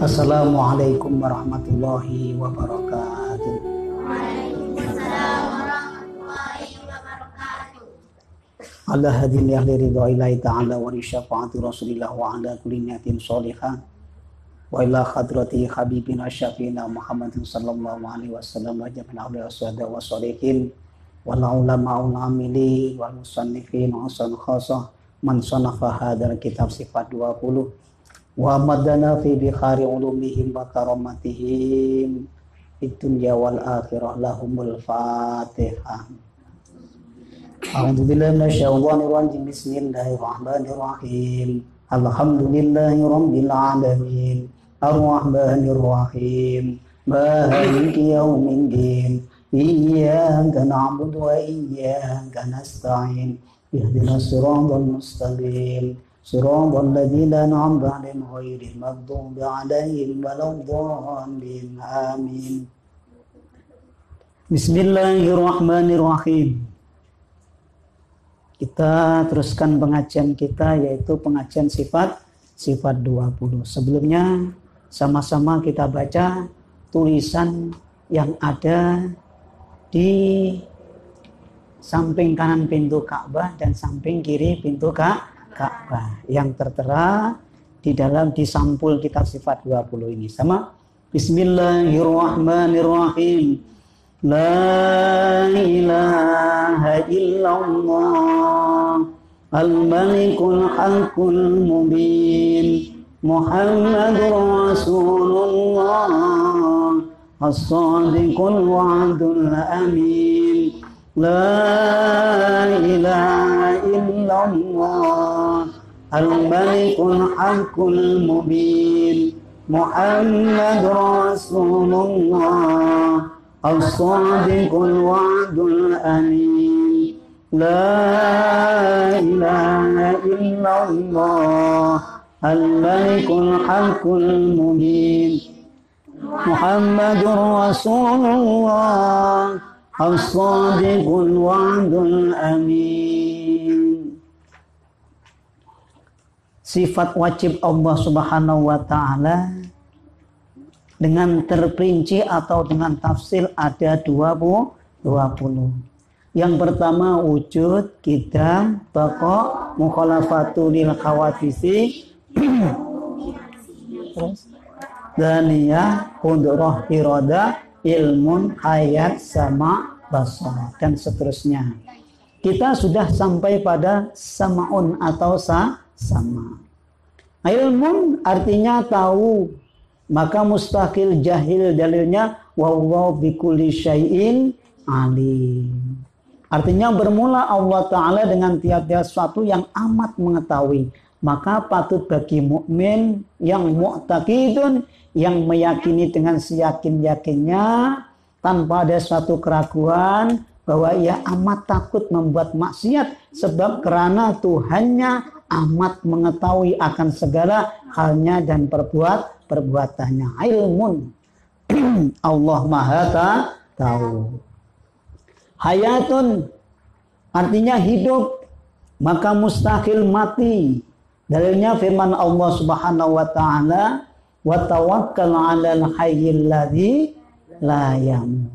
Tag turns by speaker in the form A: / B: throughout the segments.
A: Assalamualaikum warahmatullahi wabarakatuh.
B: Waalaikumsalam warahmatullahi wabarakatuh.
A: Ala hadin ya ridha ilahi ta'ala wa risyafaati rasulillah wa ala kulli niyatin sholihah wa ila hadrati habibina syafiina Muhammadin sallallahu alaihi wasallam wa jami'al awliya wassuhada wa sholihin wa ulama amili wal musannifin wa san khasah man sanafa hadzal kitab sifat 20 wa madana fi bikhari ulumihim wa karamatihim fid dunya wal akhirah lahumul fatihah. A'udzubillahi minasyaitonir rajim. Bismillahirrahmanirrahim. Alhamdulillahirabbil alamin. Arrahmanir rahim. Maliki yaumiddin. Iyyaka na'budu wa iyyaka nasta'in. Ihdinas siratal mustaqim. Siratal ladzina an'amta 'alaihim ghairil maghdubi 'alaihim waladdallin. Amin. Bismillahirrahmanirrahim. Kita teruskan pengajian kita, yaitu pengajian sifat 20. Sebelumnya sama-sama kita baca tulisan yang ada di samping kanan pintu Ka'bah dan samping kiri pintu Ka'bah yang tertera di sampul kitab sifat 20 ini. Sama. Bismillahirrahmanirrahim. La ilaha illallah al-malikul haqqul mubin Muhammadur Rasulullah as-sadiqul wa'dul amin. La ilaha illallah al-malikul haqqul mubin Muhammadur Rasulullah as-sadiqul wa'dul amin. La ilaha illallah al-malikul haqqul mubin Muhammadur Rasulullah as-sadiqul wa'dul amin. Sifat wajib Allah Subhanahu wa ta'ala dengan terperinci atau dengan tafsir ada 20. Yang pertama wujud, qidam, baqa, mukhalafatu lil khawadisi, daniyah, qudrah, irada, ilmun, hayat, sama, basar, dan seterusnya. Kita sudah sampai pada sama'un atau sama. Ilmun artinya tahu. Maka mustaqil jahil dalilnya wallahu bikulli syai'in alim. Artinya bermula Allah Ta'ala dengan tiap-tiap sesuatu yang amat mengetahui. Maka patut bagi mukmin yang mu'taqidun, yang meyakini dengan seyakin-yakinnya tanpa ada suatu keraguan bahwa ia amat takut membuat maksiat sebab karena Tuhannya amat mengetahui akan segala halnya dan perbuatannya. Ilmun Allah Maha tahu. Hayatun artinya hidup, maka mustahil mati. Dalilnya firman Allah Subhanahu wa ta'ala, wa tawakkal 'alal hayyil ladzi la yamut.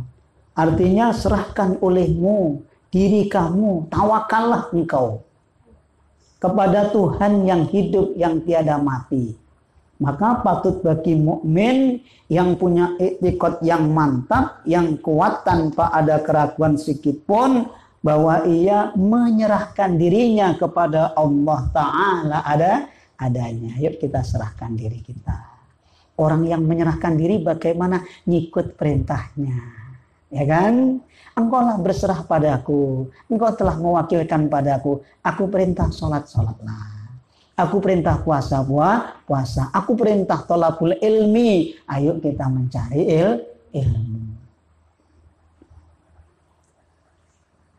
A: Artinya serahkan olehmu diri kamu, tawakallah engkau kepada Tuhan yang hidup yang tiada mati. Maka patut bagi mukmin yang punya i'tiqad yang mantap, yang kuat tanpa ada keraguan sedikit pun bahwa ia menyerahkan dirinya kepada Allah Ta'ala adanya. Yuk kita serahkan diri kita. Orang yang menyerahkan diri bagaimana? Ngikut perintahnya. Ya kan? Engkaulah berserah padaku. Engkau telah mewakilkan padaku. Aku perintah sholatlah. Aku perintah puasa. Aku perintah thalabul ilmi. Ayo kita mencari ilmu.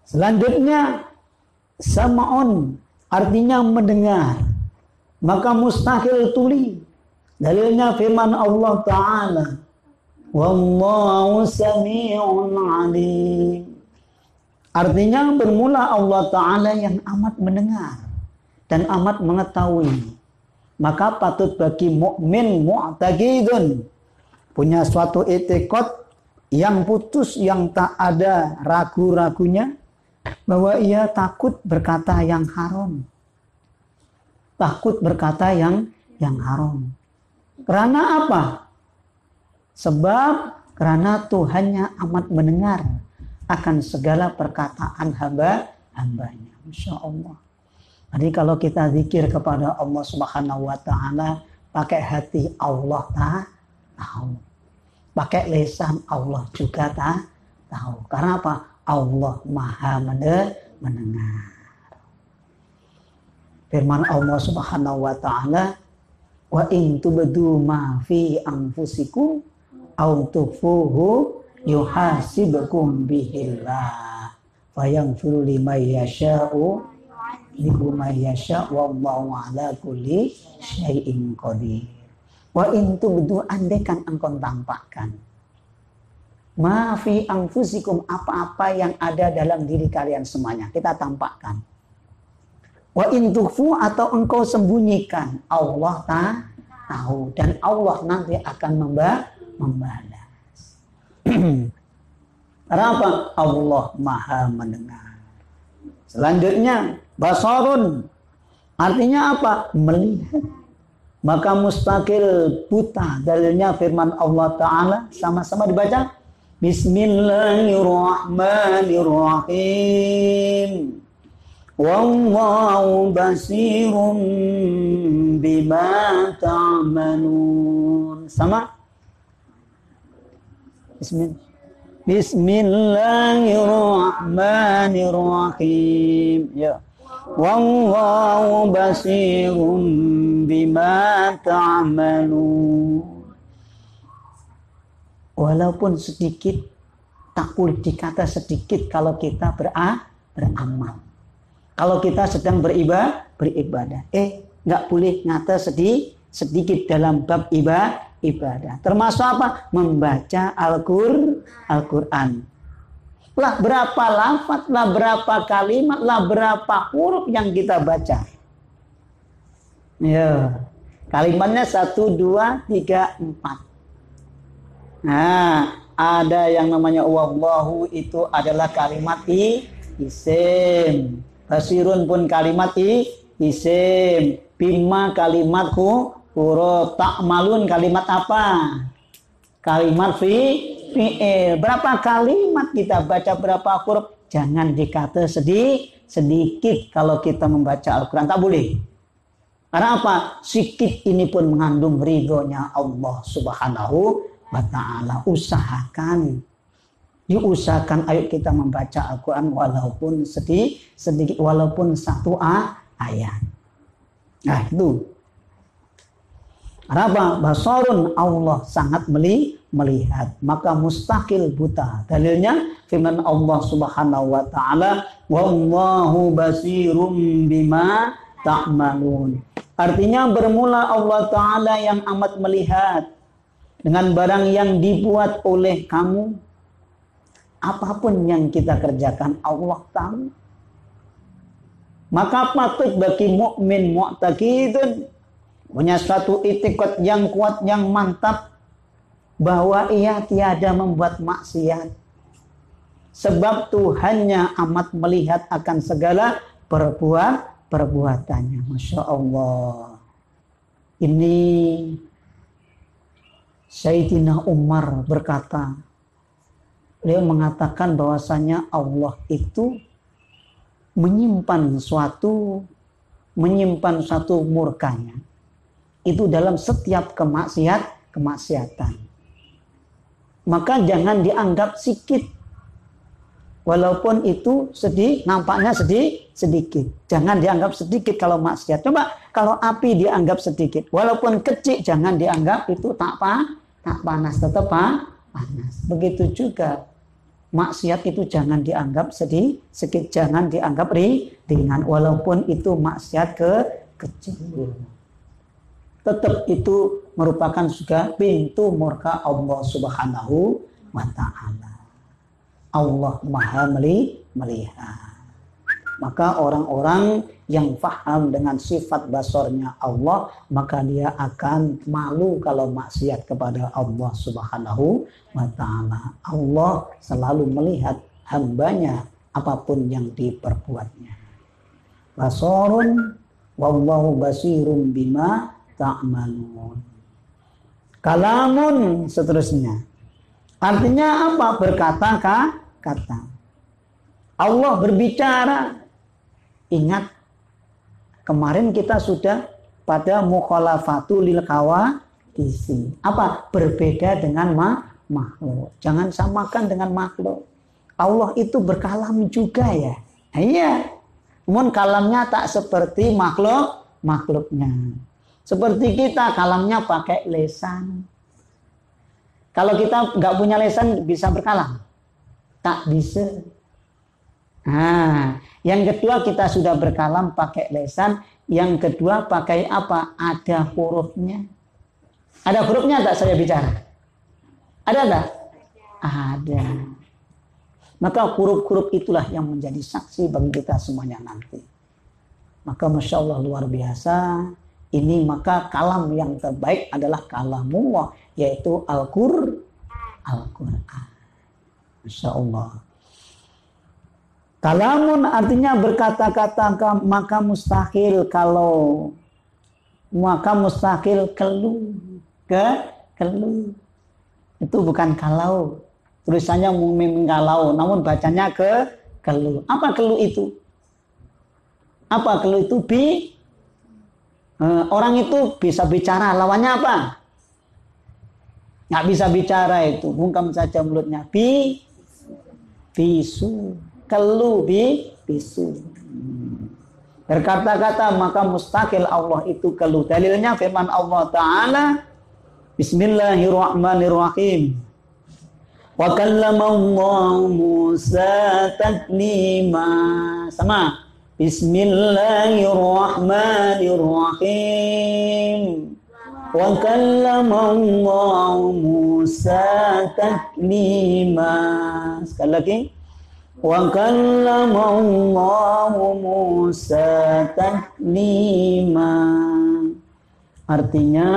A: Selanjutnya sama'un artinya mendengar. Maka mustahil tuli. Dalilnya firman Allah Ta'ala, wallahu sami'un alim. Artinya bermula Allah Ta'ala yang amat mendengar dan amat mengetahui. Maka patut bagi mukmin mu'taqidun, punya suatu i'tiqad yang putus, yang tak ada ragu-ragunya, bahwa ia takut berkata yang haram. Takut berkata yang haram. Karena apa? Sebab karena Tuhannya amat mendengar akan segala perkataan hamba-hambanya. Masya Allah. Jadi kalau kita zikir kepada Allah Subhanahu wa Ta'ala, pakai hati Allah tahu. Pakai lisan Allah juga tahu. Karena apa? Allah Maha mendengar. Firman Allah Subhanahu wa Ta'ala, wa in tubdu ma fi anfusikum aw tukhfuhu yuhasibukum bihillah fayaghfiru liman yasha'u liman yasha' wallahu ala kulli syai'in qadir. Wa in tubdu, andaikan engkau tampakkan ma fi anfusikum, apa-apa yang ada dalam diri kalian semuanya, kita tampakkan. Wa in tukhfu, atau engkau sembunyikan, Allah tahu dan Allah nanti akan membalas. Kenapa? Allah Maha mendengar. Selanjutnya basarun, artinya apa? Melihat. Maka mustaqil buta, dalilnya firman Allah Ta'ala, sama-sama dibaca. Bismillahirrahmanirrahim. Wallahu basirum bima ta'malun. Sama? Bismillahirrahmanirrahim. Ya. Wallahu basirum bima ta'malun. Walaupun sedikit, tak boleh dikata sedikit kalau kita beramal. Kalau kita sedang beribadah, nggak boleh ngata sedikit dalam bab ibadah. Termasuk apa? Membaca Al-Quran. Lah berapa lafaz, lah berapa kalimat, lah berapa huruf yang kita baca. Ya, kalimatnya 1, 2, 3, 4. Nah, ada yang namanya wallahu, itu adalah kalimat isim. Basirun pun kalimat isim. Bima kalimat huruf. Ta'malun kalimat apa? Kalimat fi'il. Berapa kalimat kita baca, berapa huruf? Jangan dikata sedikit kalau kita membaca Al-Quran. Tak boleh. Karena apa? Sikit ini pun mengandung ridhonya Allah Subhanahu wa Ta'ala. Usahakan. Yuk usahakan, ayo kita membaca Al-Quran walaupun sedikit, walaupun satu ayat. Nah itu. Kenapa? Basarun, Allah sangat melihat. Maka mustaqil buta. Dalilnya firman Allah Subhanahu wa Ta'ala, wallahu basirum bima ta'malun. Artinya bermula Allah Ta'ala yang amat melihat dengan barang yang dibuat oleh kamu. Apapun yang kita kerjakan, Allah tahu. Maka patut bagi mukmin mu'taqidun, punya suatu i'tiqad yang kuat, yang mantap, bahwa ia tiada membuat maksiat. Sebab Tuhannya amat melihat akan segala perbuatannya. Masya Allah. Ini Sayyidina Umar berkata, beliau mengatakan bahwasanya Allah itu menyimpan suatu murkanya itu dalam setiap kemaksiatan. Maka jangan dianggap sedikit, walaupun itu nampaknya sedikit. Jangan dianggap sedikit kalau maksiat. Coba kalau api dianggap sedikit, walaupun kecil, jangan dianggap itu tak panas, tetap panas. Begitu juga maksiat itu jangan dianggap sedikit, jangan dianggap ringan, walaupun itu maksiat kecil. Tetap itu merupakan juga pintu murka Allah Subhanahu wa Ta'ala. Allah Maha melihat. Maka orang-orang yang paham dengan sifat basarnya Allah, maka dia akan malu kalau maksiat kepada Allah Subhanahu wa ta'ala. Allah selalu melihat hambanya apapun yang diperbuatnya. Basarun wallahu basirun bima ta'malun. Kalamun seterusnya. Artinya apa? Berkata-kata. Allah berbicara. Ingat, kemarin kita sudah pada mukhalafatul lil qawadisi. Apa? Berbeda dengan makhluk. Jangan samakan dengan makhluk. Allah itu berkalam juga ya. Iya. Namun kalamnya tak seperti makhluknya. Seperti kita kalamnya pakai lesan. Kalau kita nggak punya lesan bisa berkalam? Tak bisa. Nah, yang kedua kita sudah berkalam pakai lesan. Yang kedua pakai apa? Ada hurufnya. Ada hurufnya tak saya bicara? Ada tak? Ada. Maka huruf-huruf itulah yang menjadi saksi bagi kita semuanya nanti. Maka Masya Allah luar biasa. Ini maka kalam yang terbaik adalah kalamullah, yaitu Al-Qur'an. Masya Allah. Kalamun artinya berkata-kata, maka mustahil keluh. Keluh. Itu bukan kalau. Tulisannya mungkin kalau, namun bacanya keluh. Apa keluh itu? Apa keluh itu? Orang itu bisa bicara, lawannya apa? Nggak bisa bicara itu, bungkam saja mulutnya. Bisu. Keluh bisu. Berkata-kata maka mustaqil Allah itu keluh. Dalilnya firman Allah Ta'ala, Bismillahirrahmanirrahim. Wa kallamallahu Musa taklima. Sama. Bismillahirrahmanirrahim. Wa kallamallahu Musa taklima. Sekali lagi. Wa kallamallahu Musa taklima. Artinya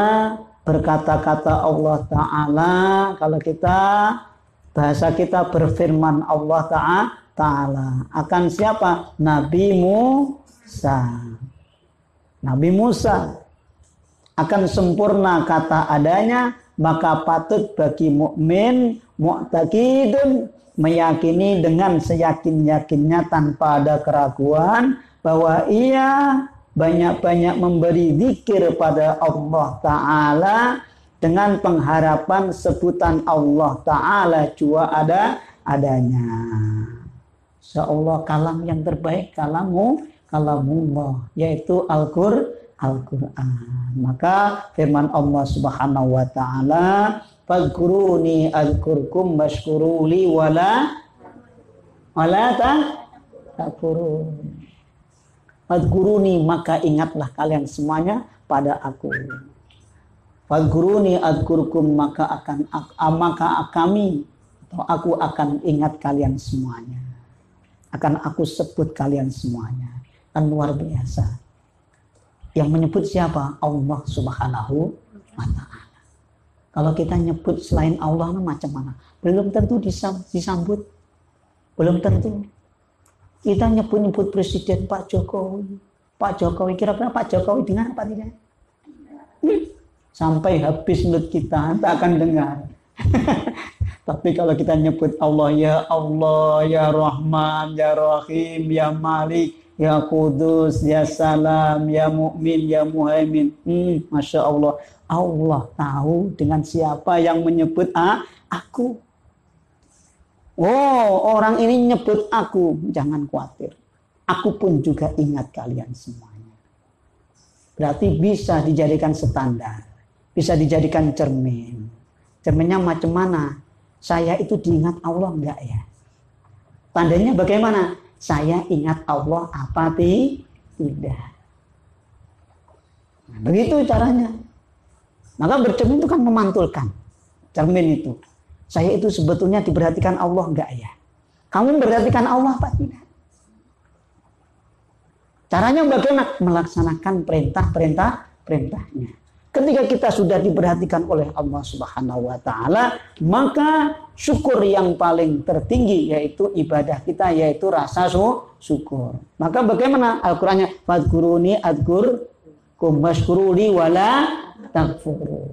A: berkata-kata Allah Ta'ala. Kalau kita bahasa kita berfirman Allah Ta'ala akan siapa? Nabi Musa. Nabi Musa akan sempurna kata adanya, maka patut bagi mukmin mu'taqidun meyakini dengan seyakin-yakinnya tanpa ada keraguan bahwa ia banyak-banyak memberi zikir pada Allah Ta'ala dengan pengharapan sebutan Allah Ta'ala juga adanya. Insyaallah kalam yang terbaik kalamullah, yaitu Al-Qur'an. Maka firman Allah Subhanahu wa Ta'ala, fadhkuruni azkurkum washkuruli wala takfurun. Fadhkuruni maka ingatlah kalian semuanya pada aku. Fadhkuruni azkurkum maka kami atau aku akan ingat kalian semuanya. Akan aku sebut kalian semuanya. Kan luar biasa. Yang menyebut siapa? Allah Subhanahu wa Ta'ala. Kalau kita nyebut selain Allah macam mana? Belum tentu disambut. Belum tentu. Kita nyebut Presiden Pak Jokowi. Pak Jokowi, kira-kira Pak Jokowi dengar apa tidak? Sampai habis mulut kita, tak akan dengar. Tapi kalau kita nyebut Allah, ya Rahman, ya Rahim, ya Malik, ya Qudus, ya Salam, ya Mu'min, ya Muhaimin. Masya Allah. Allah tahu dengan siapa yang menyebut aku. Oh, orang ini nyebut aku. Jangan khawatir. Aku pun juga ingat kalian semuanya. Berarti bisa dijadikan standar. Bisa dijadikan cermin. Cerminnya macam mana? Saya itu diingat Allah enggak ya? Tandanya bagaimana? Saya ingat Allah apa tidak? Nah, begitu caranya. Maka bercermin itu kan memantulkan. Cermin itu. Saya itu sebetulnya diperhatikan Allah enggak ya? Kamu memperhatikan Allah apa tidak? Caranya bagaimana? Melaksanakan perintahnya. Ketika kita sudah diperhatikan oleh Allah Subhanahu wa taala, maka syukur yang paling tertinggi yaitu ibadah kita, yaitu rasa syukur. Maka bagaimana Al-Qur'annya? Fadkuruni adkurkum washkuruli wala takfuru.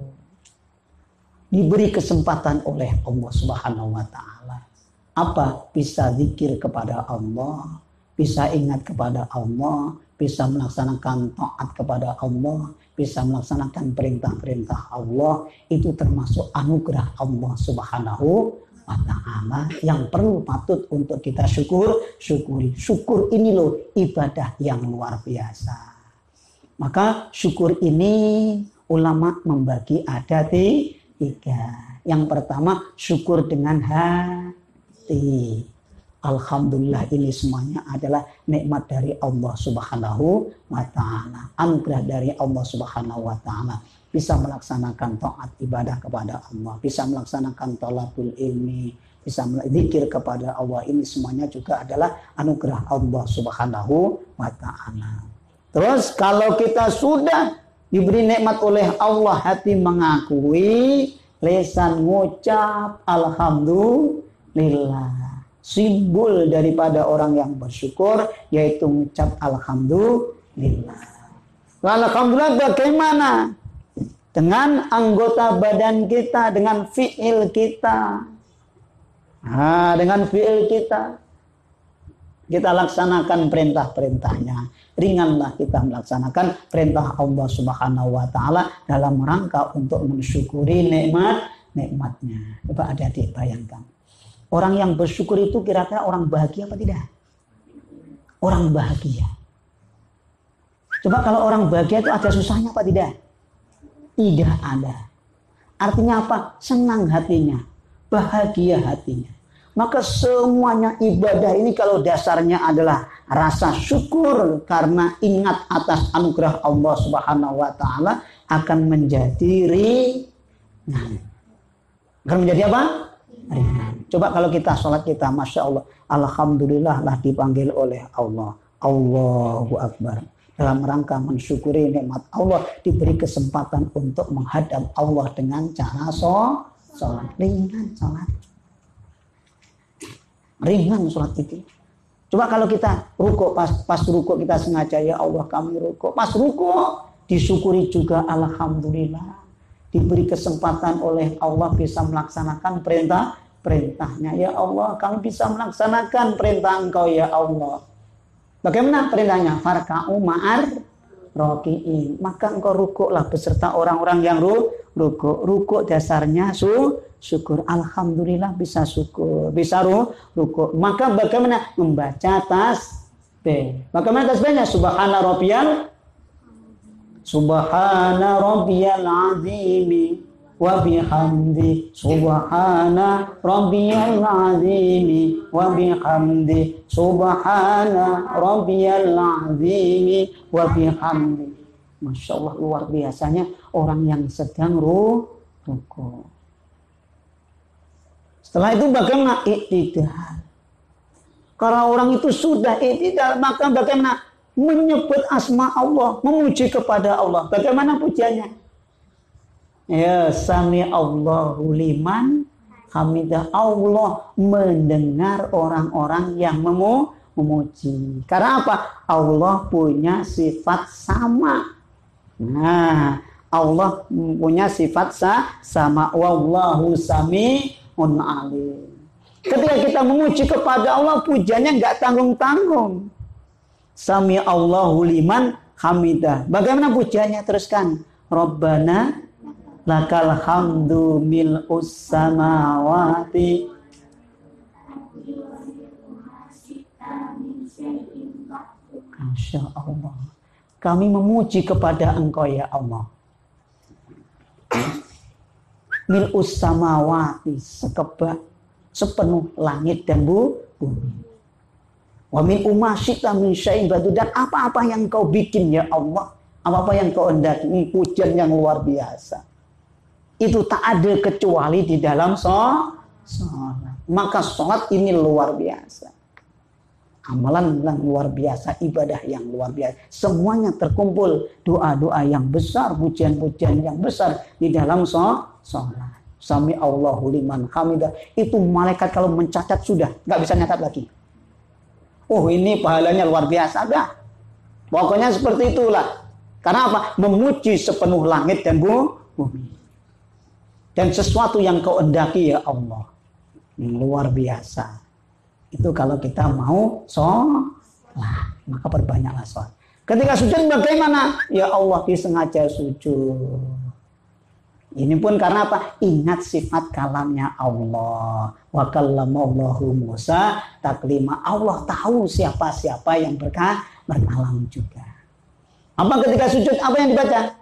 A: Diberi kesempatan oleh Allah Subhanahu wa taala. Apa? Bisa zikir kepada Allah, bisa ingat kepada Allah, bisa melaksanakan taat kepada Allah, bisa melaksanakan perintah-perintah Allah. Itu termasuk anugerah Allah Subhanahu wa ta'ala yang perlu patut untuk kita syukuri. Syukur ini loh ibadah yang luar biasa. Maka syukur ini ulama membagi ada tiga. Yang pertama syukur dengan hati. Alhamdulillah, ini semuanya adalah nikmat dari Allah Subhanahu wa ta'ala, anugerah dari Allah Subhanahu wa ta'ala. Bisa melaksanakan taat ibadah kepada Allah, bisa melaksanakan thalabul ilmi, bisa zikir kepada Allah. Ini semuanya juga adalah anugerah Allah Subhanahu wa ta'ala. Terus kalau kita sudah diberi nikmat oleh Allah, hati mengakui, lisan ngucap alhamdulillah. Simbol daripada orang yang bersyukur yaitu mengucap alhamdulillah. Alhamdulillah bagaimana? Dengan anggota badan kita, dengan fi'il kita. Dengan fi'il kita laksanakan perintah-perintahnya. Ringanlah kita melaksanakan perintah Allah Subhanahu wa ta'ala dalam rangka untuk mensyukuri nikmatnya. Coba adik-adik bayangkan. Orang yang bersyukur itu kira-kira orang bahagia apa tidak? Orang bahagia. Coba kalau orang bahagia itu ada susahnya apa tidak? Tidak ada. Artinya apa? Senang hatinya, bahagia hatinya. Maka semuanya ibadah ini kalau dasarnya adalah rasa syukur karena ingat atas anugerah Allah Subhanahu wa ta'ala, akan menjadi ringan. Akan menjadi apa? Ringan. Coba kalau kita sholat kita, Masya Allah, alhamdulillah lah dipanggil oleh Allah. Allahu Akbar. Dalam rangka mensyukuri nikmat Allah, diberi kesempatan untuk menghadap Allah dengan cara sholat. Ringan sholat. Ringan sholat itu. Coba kalau kita rukuk, pas rukuk kita sengaja, ya Allah kami rukuk. Pas rukuk disyukuri juga alhamdulillah. Diberi kesempatan oleh Allah bisa melaksanakan perintahnya. Ya Allah, kami bisa melaksanakan perintah Engkau ya Allah. Bagaimana perintahnya? Farka'u ma'ar roki'in. Maka engkau rukuklah beserta orang-orang yang rukuk. Rukuk dasarnya syukur. Alhamdulillah bisa syukur. Bisa rukuk. Maka bagaimana? Membaca tasbih. Bagaimana tasbihnya? Subhana rabbiyal azimi wa bihamdi, subhana rabbiyal azimi wa bihamdi, subhana rabbiyal azimi wa bihamdi. Masya Allah, luar biasanya orang yang sedang rukuk. Setelah itu bagaimana? Iktidal. Kalau orang itu sudah iktidal, maka bagaimana? Menyebut asma Allah, memuji kepada Allah. Bagaimana pujiannya? Ya, sami Allahu liman hamidah. Allah mendengar orang-orang yang memuji. Karena apa? Allah punya sifat sama. Nah, Allah punya sifat sama. Wallahu sami'un alim. Ketika kita memuji kepada Allah, pujiannya nggak tanggung-tanggung. Sami Allahu liman hamidah. Bagaimana pujiannya? Teruskan. Rabbana lakal hamdu mil'us samawati. Masya Allah. Kami memuji kepada Engkau ya Allah. Mil'us samawati, sepenuh langit dan bumi. Wa min umasyika min syai'in badu, dan apa-apa yang Kau bikin ya Allah, apa-apa yang Kau hendaki. Ini pujian yang luar biasa. Itu tak ada kecuali di dalam sholat. Maka sholat ini luar biasa. Amalan yang luar biasa, ibadah yang luar biasa. Semuanya terkumpul, doa-doa yang besar, pujian-pujian yang besar di dalam sholat. Sami Allahu liman hamidah. Itu malaikat kalau mencatat sudah nggak bisa nyatat lagi. Oh, ini pahalanya luar biasa dah. Pokoknya seperti itulah. Karena apa? Memuji sepenuh langit dan bumi. Dan sesuatu yang kau hendaki ya Allah. Luar biasa. Itu kalau kita mau sholat, maka perbanyaklah sholat. Ketika sujud bagaimana? Ya Allah, disengaja sujud. Ini pun karena apa? Ingat sifat kalamnya Allah. Wa kallamallahu Musa taklima. Allah tahu siapa-siapa yang berkalam juga. Apa ketika sujud? Apa yang dibaca?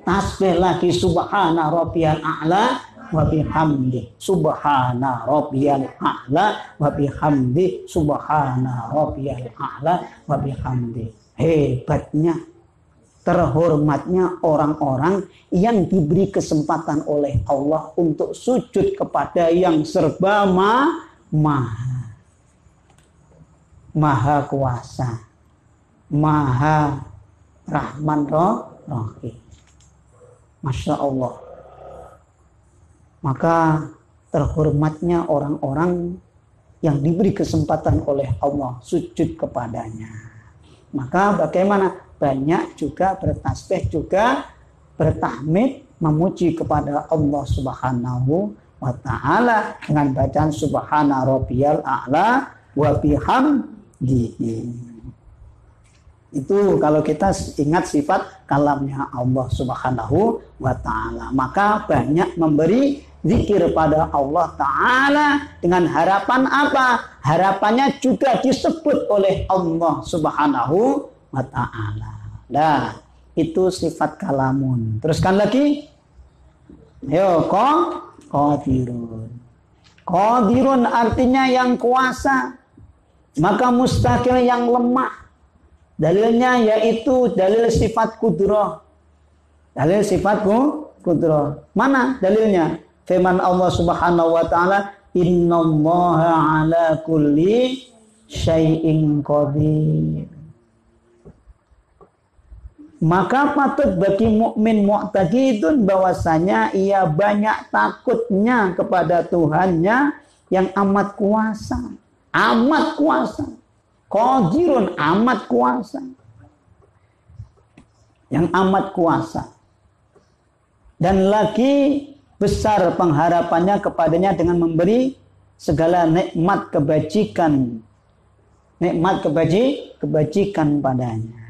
A: Tasbih lagi, subhana rabbiyal a'la wa bihamdi, subhana rabbiyal a'la wa bihamdi, subhana rabbiyal a'la wa bihamdi. Hebatnya, terhormatnya orang-orang yang diberi kesempatan oleh Allah untuk sujud kepada yang serba maha kuasa, maha rahman rahim. Masya Allah. Maka terhormatnya orang-orang yang diberi kesempatan oleh Allah sujud kepadanya. Maka bagaimana? Banyak juga bertasbih, juga bertahmid, memuji kepada Allah Subhanahu wa ta'ala dengan bacaan subhana rabbiyal a'la wa bihamdihi. Itu kalau kita ingat sifat kalamnya Allah Subhanahu wa ta'ala. Maka banyak memberi zikir pada Allah Ta'ala dengan harapan apa? Harapannya juga disebut oleh Allah Subhanahu wa ta'ala. Nah, itu sifat kalamun. Teruskan lagi. Yo, qadirun. Qadirun artinya yang kuasa. Maka mustaqil yang lemah. Dalilnya yaitu dalil sifat kudrah. Dalil sifat kudrah. Mana dalilnya? Firman Allah Subhanahu wa taala, "Innallaha 'ala kulli syai'in qadir." Maka patut bagi mukmin mu'taqidun bahwasanya ia banyak takutnya kepada Tuhannya yang amat kuasa. Amat kuasa. Qadirun, amat kuasa. Yang amat kuasa. Dan lagi besar pengharapannya kepadanya dengan memberi segala nikmat kebajikan. Nikmat kebajikan padanya.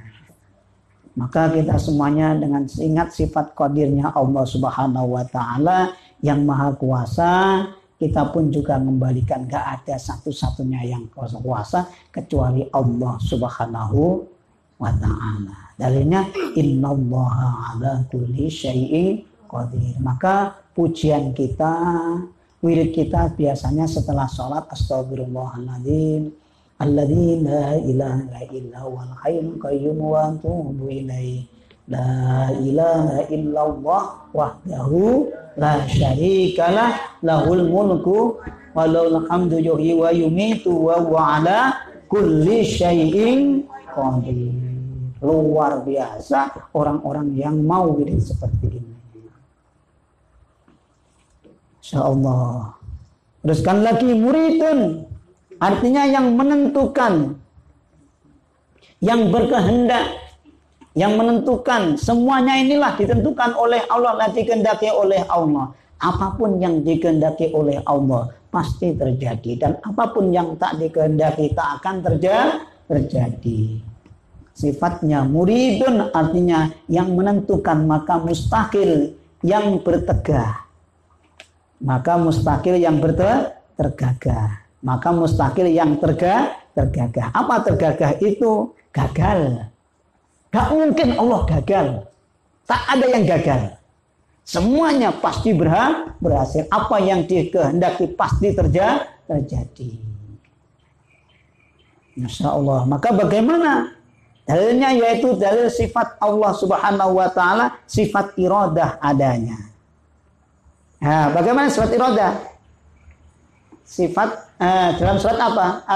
A: Maka kita semuanya dengan ingat sifat qadirnya Allah Subhanahu wa ta'ala yang maha kuasa. Kita pun juga membalikan, gak ada satu-satunya yang kuasa kecuali Allah Subhanahu wa ta'ala. Dalilnya innallaha 'ala kulli syai'in qadir. Maka pujian kita, wirid kita biasanya setelah sholat astagfirullahaladzim alladzi la ilaha illa huwal hayyul qayyum wa atubu ilaihi. La ilaha illallah wahdahu la syarikalah lahul mulku wa lahul hamdu yuhyi wa yumitu wa huwa ala kulli syai'in qadir. Luar biasa orang-orang yang mau wirid seperti ini. Insyaallah. Teruskan lagi, muridun artinya yang menentukan, yang berkehendak, yang menentukan. Semuanya inilah ditentukan oleh Allah, dikehendaki oleh Allah. Apapun yang dikehendaki oleh Allah pasti terjadi, dan apapun yang tak dikehendaki tak akan terjadi. Sifatnya muridun artinya yang menentukan, maka mustaqil yang bertegah. Maka mustaqil yang tergagah. Maka mustaqil yang tergagah. Apa tergagah itu? Gagal. Gak mungkin Allah gagal. Tak ada yang gagal. Semuanya pasti berhasil. Apa yang dikehendaki pasti terjadi. Masya Allah. Maka bagaimana? Dalilnya yaitu dalil sifat Allah Subhanahu wa ta'ala, sifat iradah adanya. Nah, bagaimana sifat iradah? sifat dalam surat apa?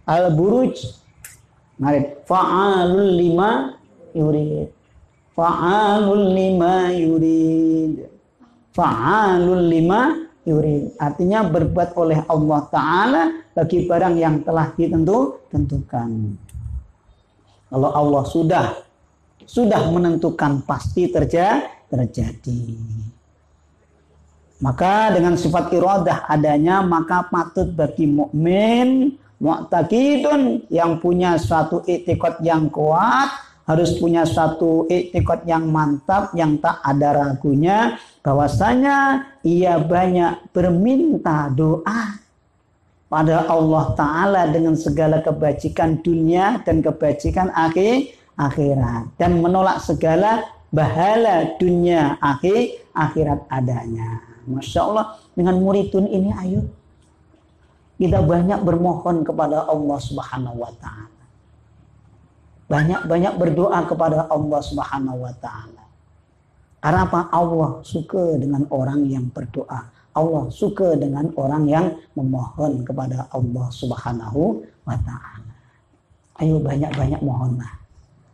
A: Al-Buruj. Mari, fa'alul lima yurid. Fa'alul lima yurid. Fa'alul lima yurid. Artinya berbuat oleh Allah Ta'ala bagi barang yang telah ditentukan. Kalau Allah sudah menentukan pasti terjadi. Maka dengan sifat iradah adanya, maka patut bagi mukmin mu'taqidun yang punya suatu i'tiqad yang kuat, harus punya suatu i'tiqad yang mantap, yang tak ada ragunya, bahwasanya ia banyak berminta doa pada Allah Ta'ala dengan segala kebajikan dunia dan kebajikan akhirat, dan menolak segala bahala dunia akhirat adanya. Masya Allah, dengan muridun ini ayo kita banyak bermohon kepada Allah Subhanahu wa Ta'ala. Banyak-banyak berdoa kepada Allah Subhanahu wa Ta'ala. Karena apa? Allah suka dengan orang yang berdoa. Allah suka dengan orang yang memohon kepada Allah Subhanahu wa Ta'ala. Ayo banyak-banyak mohonlah.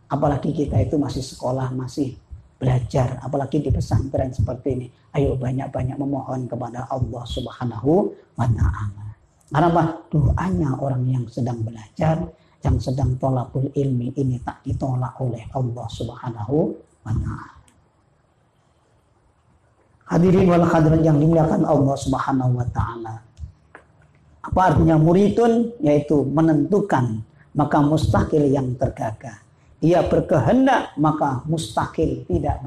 A: Apalagi kita itu masih sekolah, masih belajar, apalagi di pesantren seperti ini. Ayo banyak-banyak memohon kepada Allah Subhanahu wa Ta'ala. Karena apa? Doanya orang yang sedang belajar, yang sedang thalabul ilmi ini tak ditolak oleh Allah Subhanahu wa Ta'ala. Hadirin wal hadirat yang dimuliakan Allah Subhanahu wa Ta'ala. Apa artinya muridun? Yaitu menentukan, maka mustaqil yang tergagah. Ia berkehendak, maka mustaqil tidak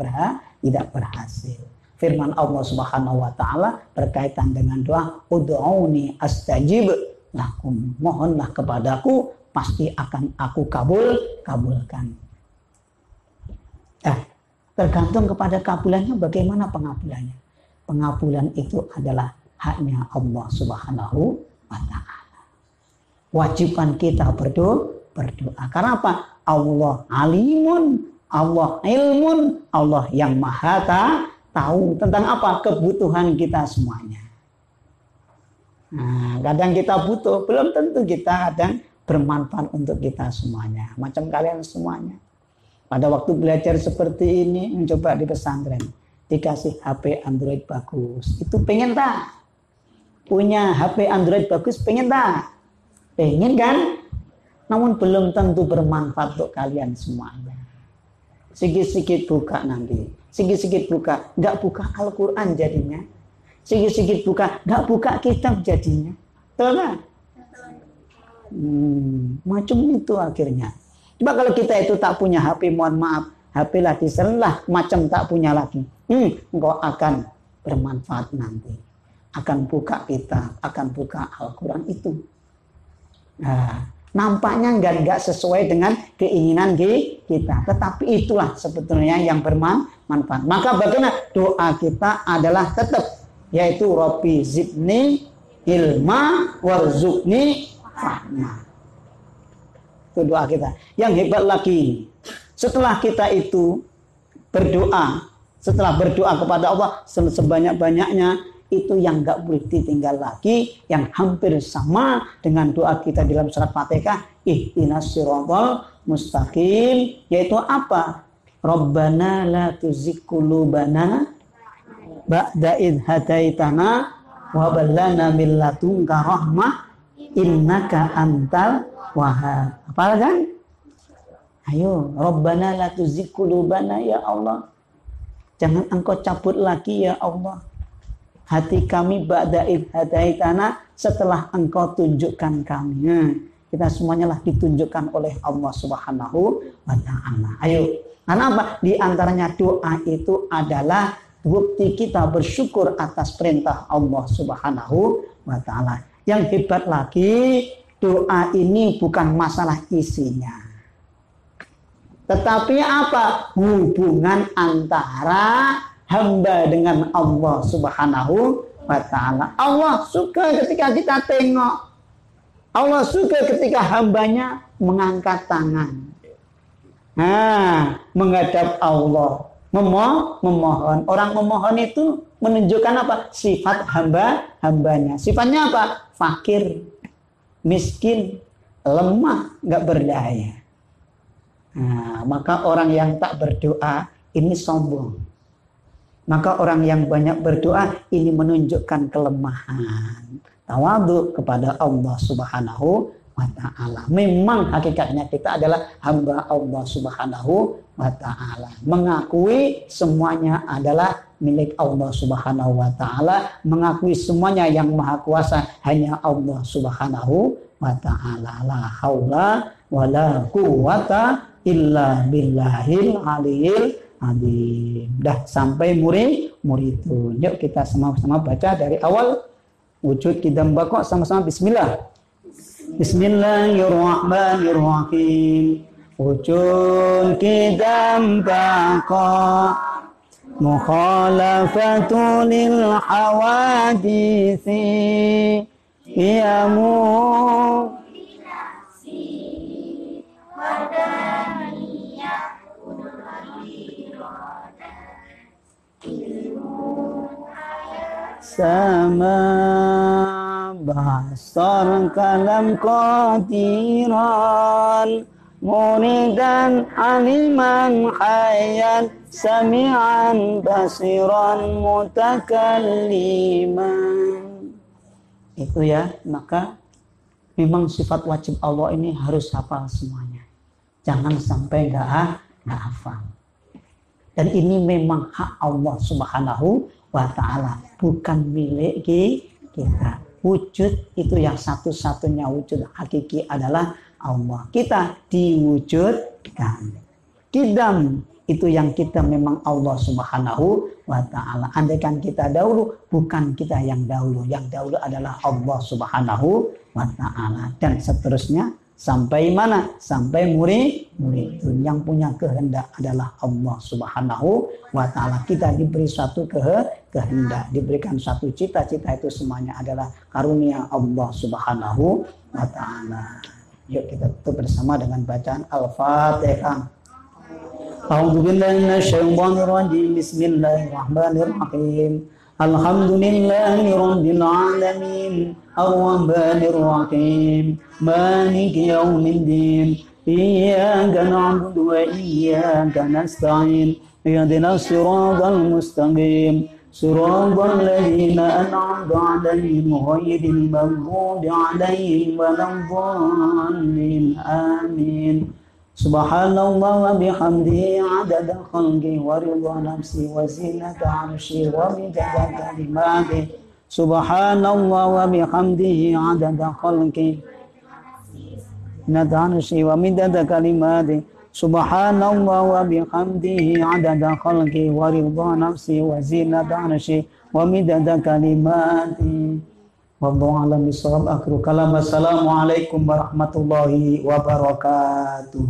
A: berhasil. Firman Allah Subhanahu wa Ta'ala berkaitan dengan doa, ud'uni astajib lakum. Mohonlah kepadaku, pasti akan aku kabulkan. Tergantung kepada kabulannya, bagaimana pengabulannya. Pengabulan itu adalah haknya Allah Subhanahu wa Ta'ala. Wajiban kita berdoa. Karena apa? Allah alimun, Allah ilmun, Allah yang maha tahu tentang apa? Kebutuhan kita semuanya. Nah, kadang kita butuh, belum tentu kita kadang bermanfaat untuk kita semuanya. Macam kalian semuanya. Pada waktu belajar seperti ini, mencoba di pesantren, dikasih HP Android bagus. Itu pengen tak? Punya HP Android bagus, pengen tak? Pengen kan? Namun belum tentu bermanfaat untuk kalian semuanya. Sikit-sikit buka nanti. Sikit-sikit buka. Nggak buka Al-Quran jadinya. Sikit-sikit buka. Nggak buka kitab jadinya. Betul kan? Macam itu akhirnya. Coba kalau kita itu tak punya HP, mohon maaf, HP lah diselah, macam tak punya lagi. Engkau akan bermanfaat nanti. Akan buka kitab, akan buka Al-Quran itu. Nah, nampaknya enggak sesuai dengan keinginan kita. Tetapi itulah sebetulnya yang bermanfaat. Maka bagaimana? Doa kita adalah tetap, yaitu Rabbi zidni ilma warzuqni fahma. Itu doa kita. Yang hebat lagi, setelah kita itu berdoa, setelah berdoa kepada Allah sebanyak-banyaknya, itu yang enggak boleh ditinggal lagi, yang hampir sama dengan doa kita dalam surat Fatihah, ihdinas siratal mustaqim, yaitu apa? Rabbana la tuzigh qulubana ba'da idh hadaitana wa hab lana min ladunka rahmah innaka antal wahhab. Apa kan? Ayo, Rabbana la tuzigh qulubana, ya Allah. Jangan engkau cabut lagi ya Allah hati kami ba'da idh hadaitana, setelah engkau tunjukkan kami. Nah, kita semuanya lah ditunjukkan oleh Allah Subhanahu wa Ta'ala. Ayo, karena apa? Di antaranya doa itu adalah bukti kita bersyukur atas perintah Allah Subhanahu wa Ta'ala. Yang hebat lagi, doa ini bukan masalah isinya, tetapi apa? Hubungan antara hamba dengan Allah Subhanahu wa Ta'ala. Allah suka ketika kita tengok. Allah suka ketika hambanya mengangkat tangan. Nah, menghadap Allah. memohon. Orang memohon itu menunjukkan apa? Sifat hambanya. Sifatnya apa? Fakir, miskin, lemah, nggak berdaya. Nah, maka orang yang tak berdoa ini sombong. Maka orang yang banyak berdoa ini menunjukkan kelemahan. Tawadhu kepada Allah Subhanahu wa ta'ala. Memang hakikatnya kita adalah hamba Allah Subhanahu wa ta'ala. Mengakui semuanya adalah milik Allah Subhanahu wa ta'ala. Mengakui semuanya yang maha kuasa hanya Allah Subhanahu wa ta'ala. La haula wa la quwata illa billahil aliyil azim. Dah sampai muridun. Yuk kita sama-sama baca dari awal. Wujud kidam bako sama-sama bismillah. Bismillahirrahmanirrahim. Wujud kidam bako mukhalafatul lil hawadisi yamu sama basar kalam qadiran munidan aliman hayyan sami'an basiran mutakalliman. Itu ya, maka memang sifat wajib Allah ini harus hafal semuanya. Jangan sampai nggak hafal. Dan ini memang hak Allah Subhanahu wa ta'ala, bukan milik kita. Wujud itu yang satu-satunya wujud hakiki adalah Allah. Kita diwujudkan. Kidam itu yang kita memang Allah Subhanahu wa ta'ala. Andaikan kita dahulu, bukan kita yang dahulu. Yang dahulu adalah Allah Subhanahu wa ta'ala. Dan seterusnya sampai mana? Sampai muridun. Yang punya kehendak adalah Allah Subhanahu wa ta'ala. Kita diberi suatu kehendak, diberikan satu cita-cita, itu semuanya adalah karunia Allah Subhanahu wa ta'ala. Yuk kita tutup bersama dengan bacaan Al-Fatihah. A'udzubillahi minasyaitonirrajim. Bismillahirrahmanirrahim. Alhamdulillahi rabbil alamin. Ar-rahmanir rahim. Maliki yaumiddin. Iyyaka na'budu wa iyyaka nasta'in. Ihdinas siratal mustaqim. Siratal ladzina an'amta 'alaihim ghairil maghdubi 'alaihim waladdallin. Amin. Subhanallah wa bihamdihi 'adada khalqihi wa ridha nafsi wa zinata 'arsyi wa midada kalimatihi. Subhanallah wa bihamdihi 'adada khalqihi zinata 'arsyi wa midada kalimatihi. Subhanallah wa bihamdihi 'adada khalqihi wa ridha nafsi wa zinata 'arsyi wa midada kalimatihi. Wallahu a'lam bishawab. Akhir kalam. Assalamualaikum warahmatullahi wabarakatuh.